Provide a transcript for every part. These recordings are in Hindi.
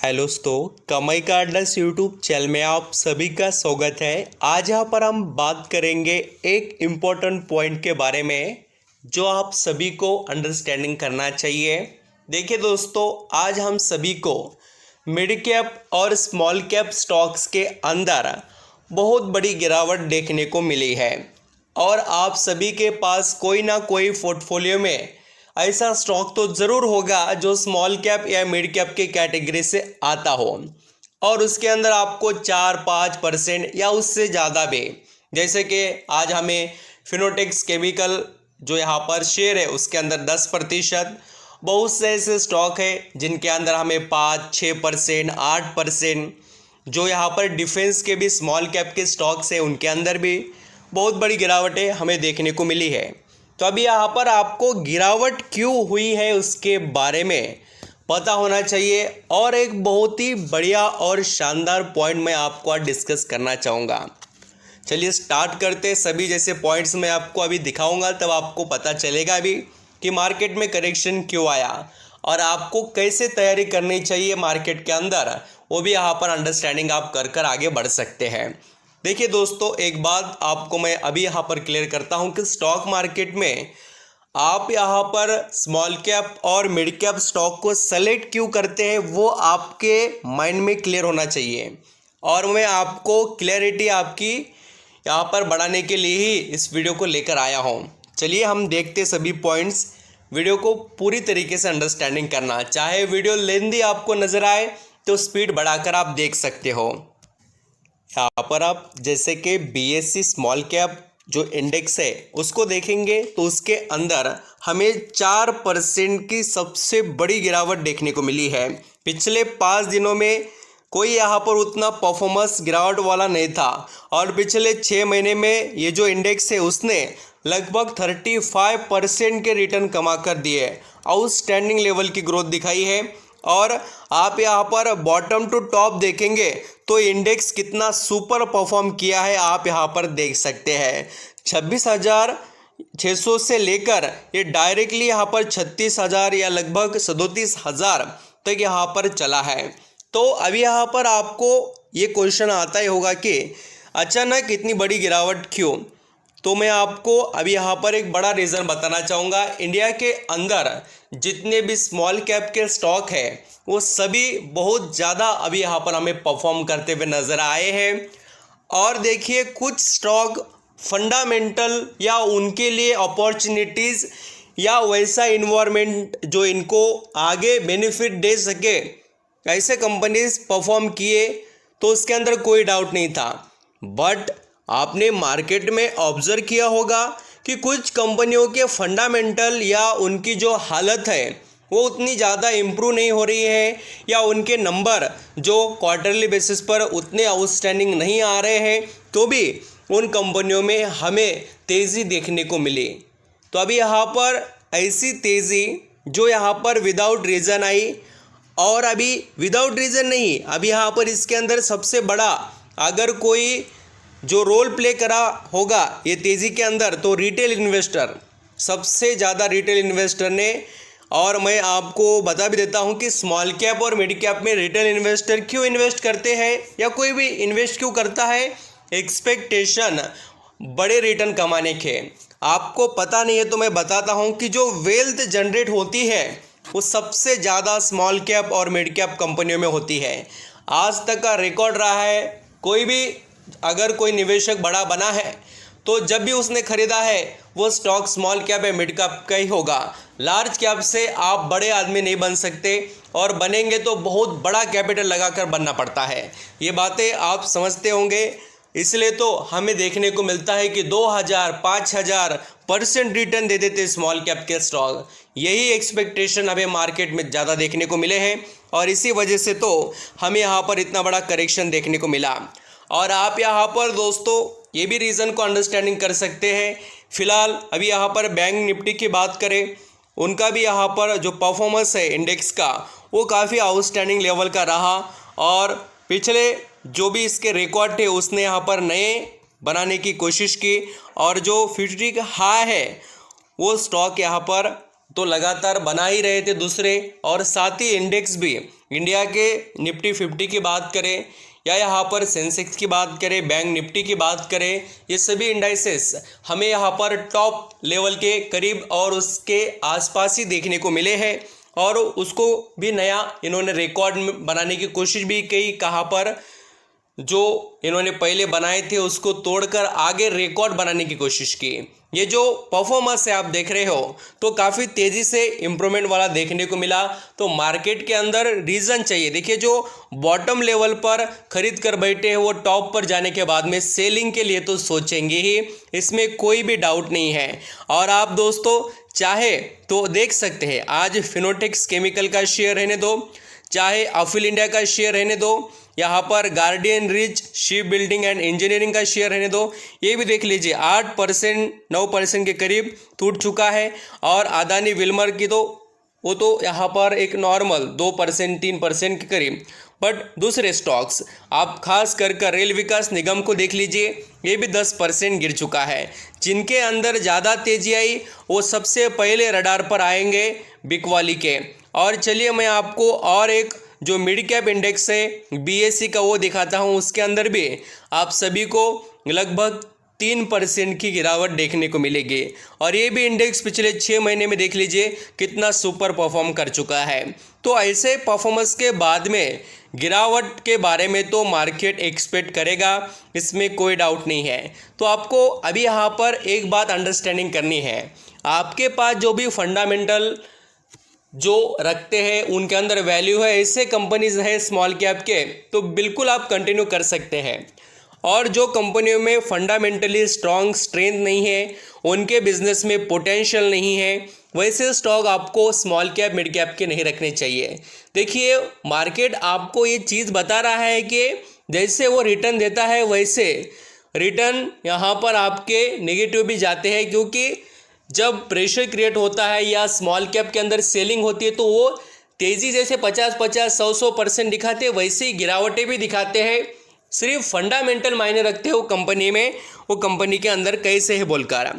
हेलो दोस्तों, कमाई का अड्डा यूट्यूब चैनल में आप सभी का स्वागत है। आज यहाँ पर हम बात करेंगे एक इम्पोर्टेंट पॉइंट के बारे में जो आप सभी को अंडरस्टैंडिंग करना चाहिए। देखिए दोस्तों, आज हम सभी को मिड कैप और स्मॉल कैप स्टॉक्स के अंदर बहुत बड़ी गिरावट देखने को मिली है और आप सभी के पास कोई ना कोई पोर्टफोलियो में ऐसा स्टॉक तो ज़रूर होगा जो स्मॉल कैप या मिड कैप के कैटेगरी से आता हो और उसके अंदर आपको 4-5% या उससे ज़्यादा भी, जैसे कि आज हमें फिनोटेक्स केमिकल जो यहाँ पर शेयर है उसके अंदर 10%, बहुत से ऐसे स्टॉक है जिनके अंदर हमें 5-6%, 8%, जो यहाँ पर डिफेंस के भी स्मॉल कैप के स्टॉक्स है उनके अंदर भी बहुत बड़ी गिरावटें हमें देखने को मिली है। तो अभी यहाँ पर आपको गिरावट क्यों हुई है उसके बारे में पता होना चाहिए और एक बहुत ही बढ़िया और शानदार पॉइंट मैं आपको आज डिस्कस करना चाहूँगा। चलिए स्टार्ट करते। सभी जैसे पॉइंट्स मैं आपको अभी दिखाऊंगा तब आपको पता चलेगा अभी कि मार्केट में करेक्शन क्यों आया और आपको कैसे तैयारी करनी चाहिए मार्केट के अंदर, वो भी यहाँ पर अंडरस्टैंडिंग आप कर आगे बढ़ सकते हैं। देखिए दोस्तों, एक बात आपको मैं अभी यहाँ पर क्लियर करता हूँ कि स्टॉक मार्केट में आप यहाँ पर स्मॉल कैप और मिड कैप स्टॉक को सेलेक्ट क्यों करते हैं वो आपके माइंड में क्लियर होना चाहिए और मैं आपको क्लैरिटी आपकी यहाँ पर बढ़ाने के लिए ही इस वीडियो को लेकर आया हूँ। चलिए हम देखते सभी पॉइंट्स, वीडियो को पूरी तरीके से अंडरस्टैंडिंग करना। चाहे वीडियो लेंदी आपको नज़र आए तो स्पीड बढ़ाकर आप देख सकते हो। यहाँ पर आप जैसे कि BSE स्मॉल कैप जो इंडेक्स है उसको देखेंगे तो उसके अंदर हमें 4% की सबसे बड़ी गिरावट देखने को मिली है। पिछले 5 दिनों में कोई यहाँ पर उतना परफॉर्मेंस गिरावट वाला नहीं था और पिछले 6 महीने में ये जो इंडेक्स है उसने लगभग 35% के रिटर्न कमा कर दिए, आउटस्टैंडिंग लेवल की ग्रोथ दिखाई है। और आप यहाँ पर बॉटम टू टॉप देखेंगे तो इंडेक्स कितना सुपर परफॉर्म किया है आप यहाँ पर देख सकते हैं। 26,600 से लेकर ये डायरेक्टली यहाँ पर 36,000 या लगभग 37,000 तक यहाँ पर चला है। तो अभी यहाँ पर आपको ये क्वेश्चन आता ही होगा कि अचानक इतनी बड़ी गिरावट क्यों। तो मैं आपको अभी यहाँ पर एक बड़ा रीज़न बताना चाहूँगा। इंडिया के अंदर जितने भी स्मॉल कैप के स्टॉक है वो सभी बहुत ज़्यादा अभी यहाँ पर हमें परफॉर्म करते हुए नज़र आए हैं। और देखिए, कुछ स्टॉक फंडामेंटल या उनके लिए अपॉर्चुनिटीज़ या वैसा इन्वायरमेंट जो इनको आगे बेनिफिट दे सके, ऐसे कंपनीज परफॉर्म किए तो उसके अंदर कोई डाउट नहीं था। बट आपने मार्केट में ऑब्जर्व किया होगा कि कुछ कंपनियों के फंडामेंटल या उनकी जो हालत है वो उतनी ज़्यादा इम्प्रूव नहीं हो रही है या उनके नंबर जो क्वार्टरली बेसिस पर उतने आउटस्टैंडिंग नहीं आ रहे हैं, तो भी उन कंपनियों में हमें तेज़ी देखने को मिली। तो अभी यहाँ पर ऐसी तेज़ी जो यहाँ पर विदाउट रीज़न आई, और अभी विदाउट रीज़न नहीं, अभी यहाँ पर इसके अंदर सबसे बड़ा अगर कोई जो रोल प्ले करा होगा ये तेज़ी के अंदर तो रिटेल इन्वेस्टर, सबसे ज़्यादा रिटेल इन्वेस्टर ने। और मैं आपको बता भी देता हूँ कि स्मॉल कैप और मिड कैप में रिटेल इन्वेस्टर क्यों इन्वेस्ट करते हैं या कोई भी इन्वेस्ट क्यों करता है, एक्सपेक्टेशन बड़े रिटर्न कमाने के। आपको पता नहीं है तो मैं बताता हूँ कि जो वेल्थ जनरेट होती है वो सबसे ज़्यादा स्मॉल कैप और मिड कैप कंपनियों में होती है। आज तक का रिकॉर्ड रहा है, कोई भी अगर कोई निवेशक बड़ा बना है तो जब भी उसने खरीदा है वो स्टॉक स्मॉल कैप या मिड कैप का ही होगा। लार्ज कैप से आप बड़े आदमी नहीं बन सकते और बनेंगे तो बहुत बड़ा कैपिटल लगाकर बनना पड़ता है। ये बातें आप समझते होंगे, इसलिए तो हमें देखने को मिलता है कि 2,000-5,000% रिटर्न दे देते स्मॉल कैप के स्टॉक। यही एक्सपेक्टेशन हमें मार्केट में ज़्यादा देखने को मिले हैं और इसी वजह से तो हमें यहाँ पर इतना बड़ा करेक्शन देखने को मिला। और आप यहाँ पर दोस्तों ये भी रीज़न को अंडरस्टैंडिंग कर सकते हैं। फ़िलहाल अभी यहाँ पर बैंक निफ्टी की बात करें, उनका भी यहाँ पर जो परफॉर्मेंस है इंडेक्स का वो काफ़ी आउटस्टैंडिंग लेवल का रहा और पिछले जो भी इसके रिकॉर्ड थे उसने यहाँ पर नए बनाने की कोशिश की और जो 50 का हाई है वो स्टॉक यहाँ पर तो लगातार बना ही रहे थे दूसरे। और साथ ही इंडेक्स भी, इंडिया के निफ्टी 50 की बात करें या यहाँ पर सेंसेक्स की बात करें, बैंक निफ्टी की बात करें, ये सभी इंडाइसेस हमें यहाँ पर टॉप लेवल के करीब और उसके आसपास ही देखने को मिले हैं। और उसको भी नया इन्होंने रिकॉर्ड बनाने की कोशिश भी की, कहाँ पर जो इन्होंने पहले बनाए थे उसको तोड़कर आगे रिकॉर्ड बनाने की कोशिश की। ये जो परफॉर्मेंस है आप देख रहे हो तो काफ़ी तेज़ी से इम्प्रूवमेंट वाला देखने को मिला। तो मार्केट के अंदर रीज़न चाहिए। देखिए जो बॉटम लेवल पर खरीद कर बैठे हैं वो टॉप पर जाने के बाद में सेलिंग के लिए तो सोचेंगे ही, इसमें कोई भी डाउट नहीं है। और आप दोस्तों चाहे तो देख सकते हैं, आज फिनोटेक्स केमिकल का शेयर रहने दो, चाहे अफिल इंडिया का शेयर रहने दो, यहाँ पर guardian rich ship building and engineering का शेयर रहने दो, ये भी देख लीजिए 8% 9% के करीब टूट चुका है। और अदानी विल्मर की तो वो तो यहाँ पर एक नॉर्मल 2% 3% के करीब। बट दूसरे स्टॉक्स आप खास कर रेल विकास निगम को देख लीजिए, ये भी 10% गिर चुका है। जिनके अंदर ज़्यादा तेजी आई वो सबसे पहले रडार पर आएंगे बिकवाली के। और चलिए मैं आपको और एक जो मिड कैप इंडेक्स है BSE का वो दिखाता हूँ। उसके अंदर भी आप सभी को लगभग 3% की गिरावट देखने को मिलेगी। और ये भी इंडेक्स पिछले 6 महीने में देख लीजिए कितना सुपर परफॉर्म कर चुका है। तो ऐसे परफॉर्मेंस के बाद में गिरावट के बारे में तो मार्केट एक्सपेक्ट करेगा, इसमें कोई डाउट नहीं है। तो आपको अभी यहाँ पर एक बात अंडरस्टैंडिंग करनी है, आपके पास जो भी फंडामेंटल जो रखते हैं उनके अंदर वैल्यू है, ऐसे कंपनीज है स्मॉल कैप के, तो बिल्कुल आप कंटिन्यू कर सकते हैं। और जो कंपनियों में फंडामेंटली स्ट्रॉन्ग स्ट्रेंथ नहीं है, उनके बिजनेस में पोटेंशियल नहीं है, वैसे स्टॉक आपको स्मॉल कैप मिड कैप के नहीं रखने चाहिए। देखिए मार्केट आपको ये चीज़ बता रहा है कि जैसे वो रिटर्न देता है वैसे रिटर्न यहाँ पर आपके नेगेटिव भी जाते हैं, क्योंकि जब प्रेशर क्रिएट होता है या स्मॉल कैप के अंदर सेलिंग होती है तो वो तेज़ी जैसे 50-50 100% दिखाते हैं, वैसे ही गिरावटें भी दिखाते हैं। सिर्फ फंडामेंटल मायने रखते हो कंपनी में, वो कंपनी के अंदर कैसे है बोलकर।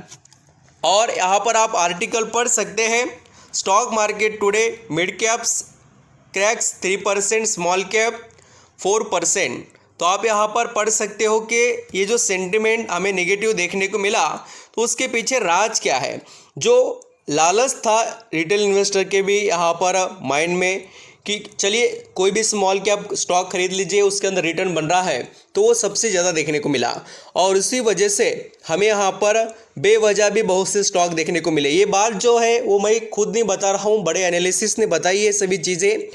और यहाँ पर आप आर्टिकल पढ़ सकते हैं, stock market today mid caps cracks 3%, small cap 4%। तो आप यहाँ पर पढ़ सकते हो कि ये जो सेंटिमेंट हमें नेगेटिव देखने को मिला तो उसके पीछे राज क्या है। जो लालच था रिटेल इन्वेस्टर के भी यहाँ पर माइंड में कि चलिए कोई भी स्मॉल कैप स्टॉक खरीद लीजिए, उसके अंदर रिटर्न बन रहा है, तो वो सबसे ज़्यादा देखने को मिला। और उसी वजह से हमें यहाँ पर बेवजह भी बहुत से स्टॉक देखने को मिले। ये बात जो है वो मैं खुद नहीं बता रहा हूँ, बड़े एनालिसिस ने बताई है सभी चीज़ें।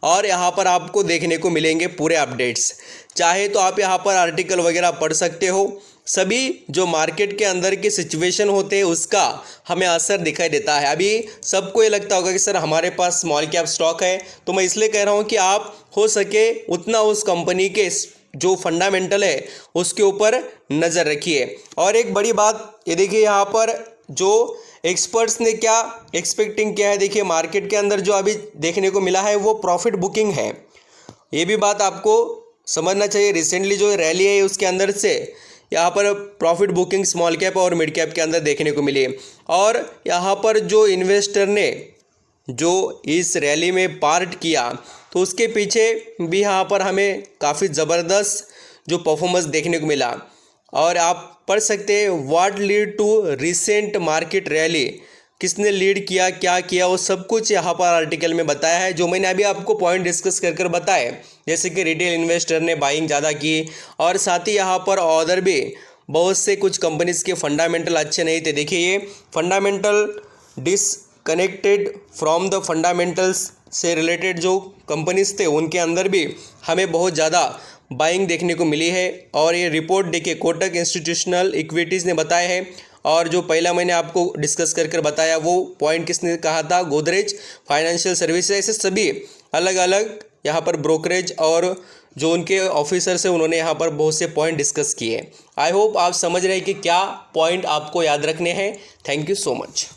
और यहाँ पर आपको देखने को मिलेंगे पूरे अपडेट्स। चाहे तो आप यहाँ पर आर्टिकल वगैरह पढ़ सकते हो। सभी जो मार्केट के अंदर के सिचुएशन होते हैं उसका हमें असर दिखाई देता है। अभी सबको ये लगता होगा कि सर हमारे पास स्मॉल कैप स्टॉक है, तो मैं इसलिए कह रहा हूँ कि आप हो सके उतना उस कंपनी के जो फंडामेंटल है उसके ऊपर नज़र रखिए। और एक बड़ी बात ये देखिए, यहाँ पर जो एक्सपर्ट्स ने क्या एक्सपेक्टिंग किया है, देखिए मार्केट के अंदर जो अभी देखने को मिला है वो प्रॉफिट बुकिंग है। ये भी बात आपको समझना चाहिए। रिसेंटली जो रैली है उसके अंदर से यहाँ पर प्रॉफिट बुकिंग स्मॉल कैप और मिड कैप के अंदर देखने को मिली। और यहाँ पर जो इन्वेस्टर ने जो इस रैली में पार्ट किया तो उसके पीछे भी यहाँ पर हमें काफ़ी ज़बरदस्त जो परफॉर्मेंस देखने को मिला। और आप पढ़ सकते हैं what lead to recent market rally, किसने लीड किया, क्या किया, वो सब कुछ यहाँ पर आर्टिकल में बताया है, जो मैंने अभी आपको पॉइंट डिस्कस कर बताए। जैसे कि रिटेल इन्वेस्टर ने बाइंग ज़्यादा की, और साथ ही यहाँ पर ऑर्डर भी बहुत से कुछ कंपनीज़ के फंडामेंटल अच्छे नहीं थे। देखिए ये fundamental disconnected from the fundamentals से रिलेटेड जो कंपनीज थे उनके अंदर भी हमें बहुत ज़्यादा बाइंग देखने को मिली है। और ये रिपोर्ट देखिए कोटक इंस्टीट्यूशनल इक्विटीज़ ने बताया है। और जो पहला मैंने आपको डिस्कस कर बताया वो पॉइंट किसने कहा था, गोदरेज फाइनेंशियल सर्विसेज। ऐसे सभी अलग अलग यहाँ पर ब्रोकरेज और जो उनके ऑफिसर्स हैं उन्होंने यहाँ पर बहुत से पॉइंट डिस्कस किए। आई होप आप समझ रहे हैं कि क्या पॉइंट आपको याद रखने हैं। Thank you so much.